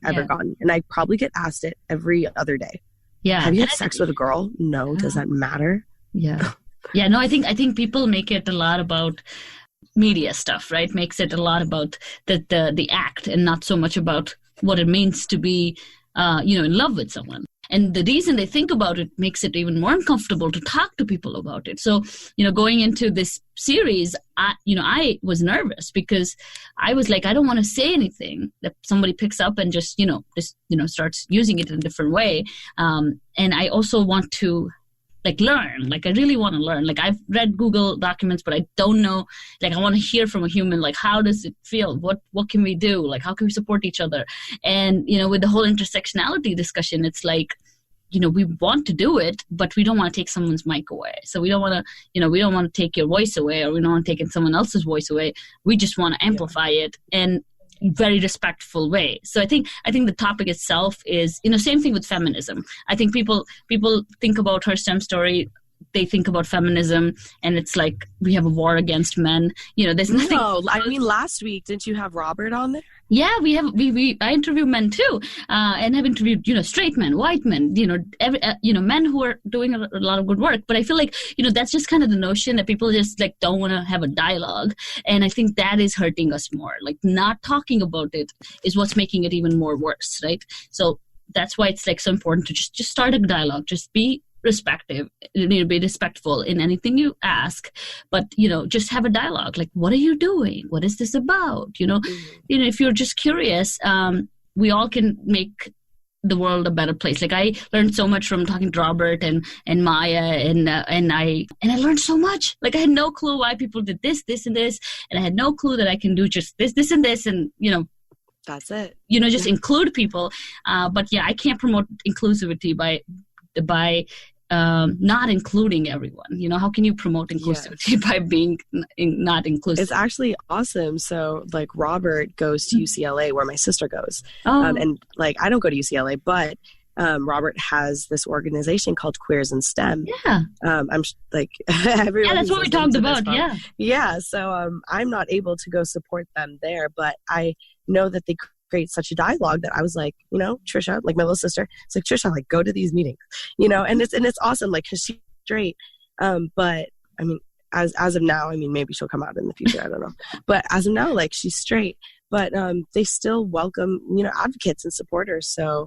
ever gotten. And I probably get asked it every other day. Yeah. Have you had sex with a girl? No. Does that matter? Yeah. Yeah, no, I think people make it a lot about media stuff, right? Makes it a lot about the act, and not so much about what it means to be, in love with someone. And the reason they think about it makes it even more uncomfortable to talk to people about it. So, going into this series, I was nervous, because I was like, I don't want to say anything that somebody picks up and just starts using it in a different way. And I also want to learn. Like, I really want to learn. Like, I've read Google documents, but I don't know. Like, I want to hear from a human. Like, how does it feel? What can we do? Like, how can we support each other? And, with the whole intersectionality discussion, it's like, we want to do it, but we don't want to take someone's mic away. So we don't want to, we don't want to take your voice away, or we don't want to take someone else's voice away. We just want to amplify it in very respectful way. So I think the topic itself is, same thing with feminism. I think people think about her STEM story, they think about feminism, and it's like we have a war against men. There's nothing. No, I mean, last week, didn't you have Robert on there? Yeah, I interview men too, and have interviewed, straight men, white men, men who are doing a lot of good work. But I feel like, that's just kind of the notion that people just like don't want to have a dialogue. And I think that is hurting us more. Like, not talking about it is what's making it even more worse, right? So that's why it's like so important to just start a dialogue, just be be respectful in anything you ask, but just have a dialogue. Like, what are you doing? What is this about? If you're just curious, we all can make the world a better place. Like, I learned so much from talking to Robert and Maya, and I learned so much. Like, I had no clue why people did this, and this, and I had no clue that I can do just this, and this, and that's it. Just include people. But yeah, I can't promote inclusivity by not including everyone. How can you promote inclusivity by being not inclusive? It's actually awesome. So like, Robert goes to UCLA, where my sister goes. And like, I don't go to UCLA, but Robert has this organization called Queers in STEM. Yeah. I'm like, everyone. Yeah, that's what we talked about. Yeah. Yeah. So I'm not able to go support them there, but I know that they create such a dialogue that I was like, Trisha, like my little sister, it's like, Trisha, like, go to these meetings, and it's awesome, like, because she's straight. But I mean, as of now, I mean, maybe she'll come out in the future, I don't know. But as of now, like, she's straight. But they still welcome, advocates and supporters. So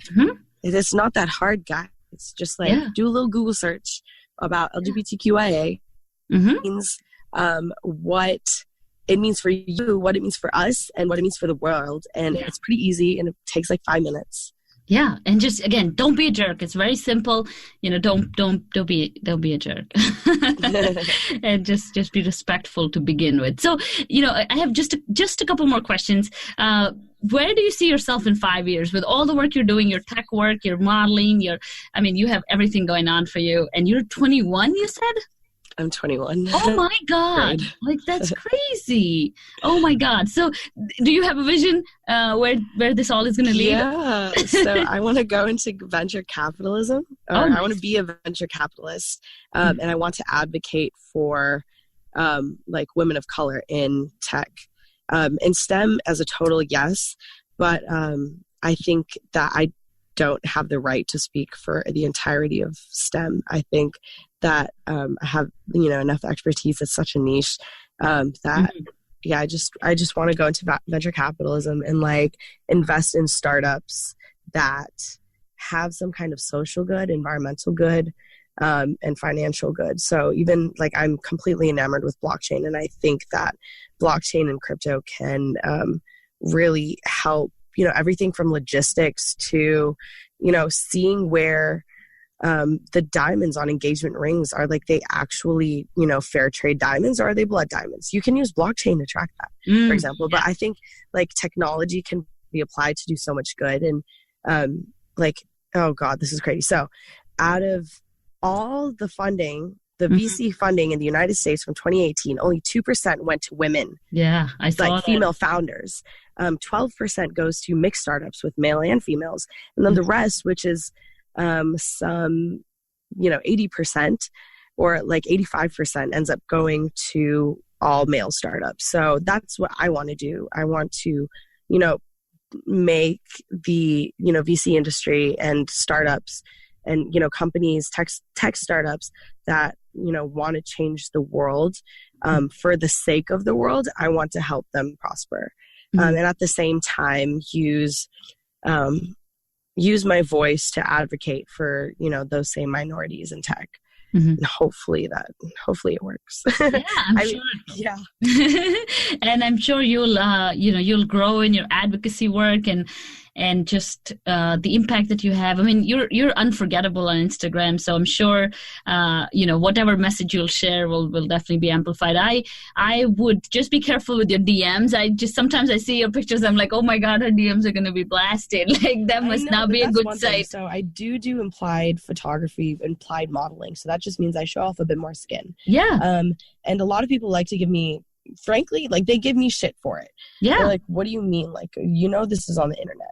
it's not that hard, guys. It's just like, do a little Google search about LGBTQIA. Means what it means for you, what it means for us, and what it means for the world. And it's pretty easy, and it takes like 5 minutes. Yeah, and just again, don't be a jerk. It's very simple. Don't be a jerk, and just be respectful to begin with. So, I have just a couple more questions. Where do you see yourself in 5 years with all the work you're doing, your tech work, your modeling, you have everything going on for you, and you're 21, you said? I'm 21. Oh my God. Like, that's crazy. Oh my God. So do you have a vision where this all is going to lead? Yeah. So I want to go into venture capitalism. Nice. I want to be a venture capitalist. And I want to advocate for like women of color in tech. In STEM as a total yes. But I think that I don't have the right to speak for the entirety of STEM. I think that I have enough expertise. It's such a niche that I just want to go into venture capitalism and like invest in startups that have some kind of social good, environmental good, and financial good. So even like I'm completely enamored with blockchain, and I think that blockchain and crypto can really help. Everything from logistics to, seeing where the diamonds on engagement rings are like they actually, fair trade diamonds, or are they blood diamonds? You can use blockchain to track that, for example. But I think like technology can be applied to do so much good. And oh God, this is crazy. So out of all the funding, the VC funding in the United States from 2018, only 2% went to women. Yeah, I saw that. Female founders. 12% goes to mixed startups with male and females. And then the rest, which is some, 80% or like 85% ends up going to all male startups. So that's what I want to do. I want to, make the, VC industry and startups and, companies, tech startups that, want to change the world for the sake of the world. I want to help them prosper. And at the same time, use my voice to advocate for, those same minorities in tech. And hopefully it works. Yeah, I'm sure. Yeah. And I'm sure you'll grow in your advocacy work and just the impact that you have. I mean, you're unforgettable on Instagram, so I'm sure whatever message you'll share will definitely be amplified. I would just be careful with your DMs. Sometimes I see your pictures, I'm like, oh my God, her DMs are going to be blasted. Like that must not be a good sight. So I do implied photography, implied modeling. So that just means I show off a bit more skin. Yeah. And a lot of people like to give me, frankly, like they give me shit for it. Yeah. They're like, what do you mean? Like, this is on the internet.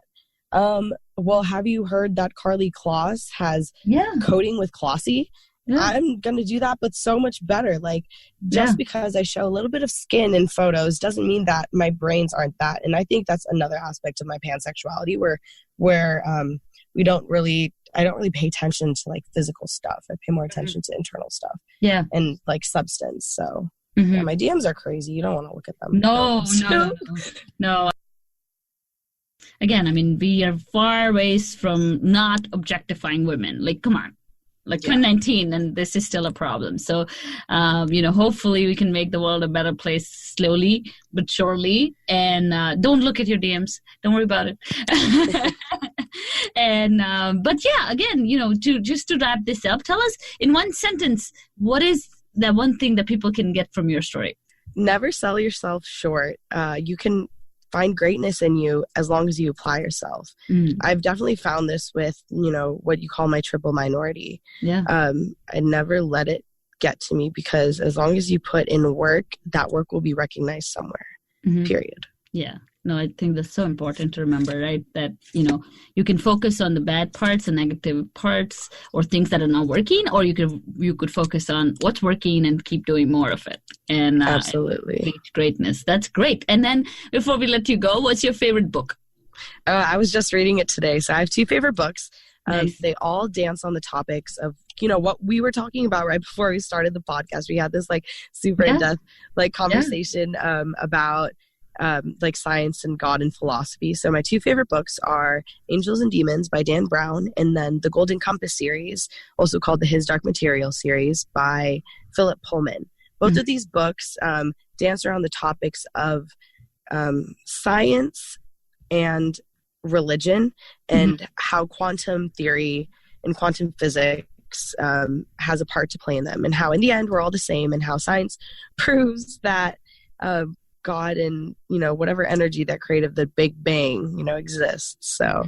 Well, have you heard that Carly Kloss has coding with Klossy? Yeah. I'm going to do that, but so much better. Like, just because I show a little bit of skin in photos doesn't mean that my brains aren't that. And I think that's another aspect of my pansexuality where I don't really pay attention to like physical stuff. I pay more attention to internal stuff. Yeah. And like substance. So yeah, my DMs are crazy. You don't want to look at them. No. Again, I mean, we are far ways from not objectifying women. Like, come on. Like 2019, and this is still a problem. So, hopefully we can make the world a better place slowly but surely. And don't look at your DMs. Don't worry about it. And but yeah, again, to wrap this up, tell us in one sentence, what is that one thing that people can get from your story? Never sell yourself short. You can find greatness in you as long as you apply yourself. I've definitely found this with, what you call my triple minority. Yeah. I never let it get to me, because as long as you put in work, that work will be recognized somewhere, period. Yeah. No, I think that's so important to remember, right? That, you can focus on the bad parts, the negative parts, or things that are not working, or you could focus on what's working and keep doing more of it. And absolutely reach greatness. That's great. And then before we let you go, what's your favorite book? I was just reading it today. So I have two favorite books. Nice. They all dance on the topics of what we were talking about right before we started the podcast. We had this like super in-depth like conversation about like science and God and philosophy. So my 2 favorite books are Angels and Demons by Dan Brown, and then the Golden Compass series, also called the His Dark Material series by Philip Pullman. Both of these books dance around the topics of science and religion, and how quantum theory and quantum physics has a part to play in them, and how in the end we're all the same, and how science proves that God and whatever energy that created the Big Bang exists. So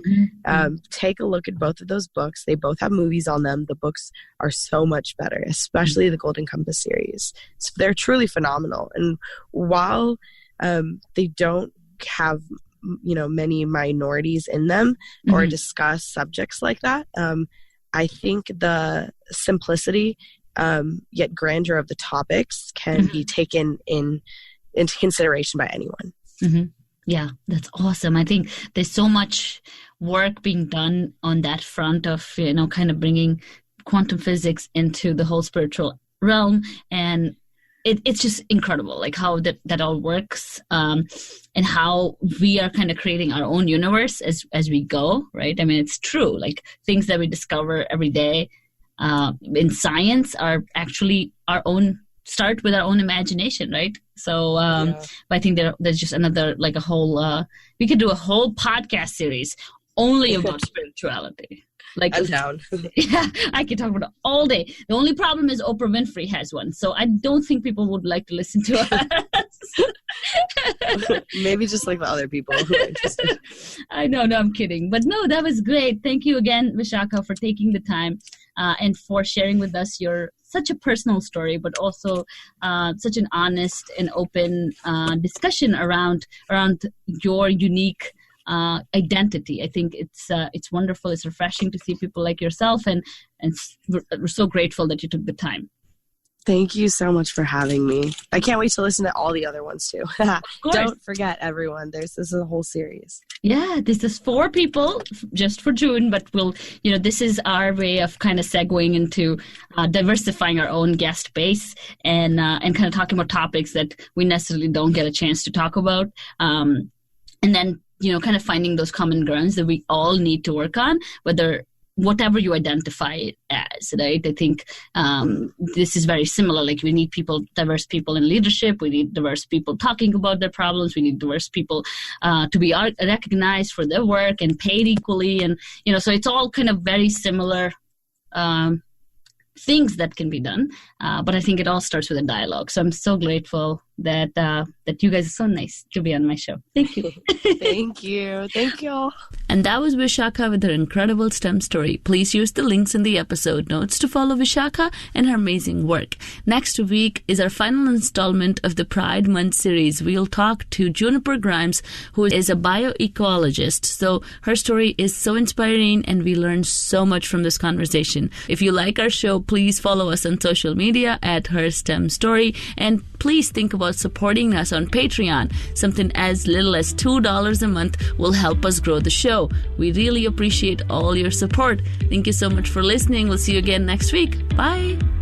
take a look at both of those books. They both have movies on them. The books are so much better, especially the Golden Compass series. So they're truly phenomenal. And while they don't have many minorities in them or discuss subjects like that, I think the simplicity yet grandeur of the topics can be taken into consideration by anyone. Yeah, that's awesome. I think there's so much work being done on that front of kind of bringing quantum physics into the whole spiritual realm, and it's just incredible, like how that all works, and how we are kind of creating our own universe as we go, right? I mean, it's true. Like things that we discover every day in science are actually our own. Start with our own imagination, right? So I think there's just another, like a whole, we could do a whole podcast series only about spirituality. Like, I'm down. Yeah, I could talk about it all day. The only problem is Oprah Winfrey has one, so I don't think people would like to listen to us. Maybe just like the other people who are interested. I know, no, I'm kidding. But no, that was great. Thank you again, Vishakha, for taking the time and for sharing with us your such a personal story, but also such an honest and open discussion around your unique identity. I think it's wonderful. It's refreshing to see people like yourself, and we're so grateful that you took the time. Thank you so much for having me. I can't wait to listen to all the other ones too. Don't forget, everyone. This is a whole series. Yeah, this is 4 people just for June, but this is our way of kind of segueing into diversifying our own guest base and kind of talking about topics that we necessarily don't get a chance to talk about. And then, kind of finding those common grounds that we all need to work on, whatever you identify it as, right? I think this is very similar. Like we need diverse people in leadership. We need diverse people talking about their problems. We need diverse people to be recognized for their work and paid equally. And, so it's all kind of very similar things that can be done. But I think it all starts with a dialogue. So I'm so grateful that you guys are so nice to be on my show. Thank you. Thank you. Thank you all. And that was Vishakha with her incredible STEM story. Please use the links in the episode notes to follow Vishakha and her amazing work. Next week is our final installment of the Pride Month series. We'll talk to Juniper Grimes, who is a bioecologist. So her story is so inspiring, and we learned so much from this conversation. If you like our show, please follow us on social media at Her STEM Story, and please think about supporting us on Patreon. Something as little as $2 a month will help us grow the show. We really appreciate all your support. Thank you so much for listening. We'll see you again next week. Bye.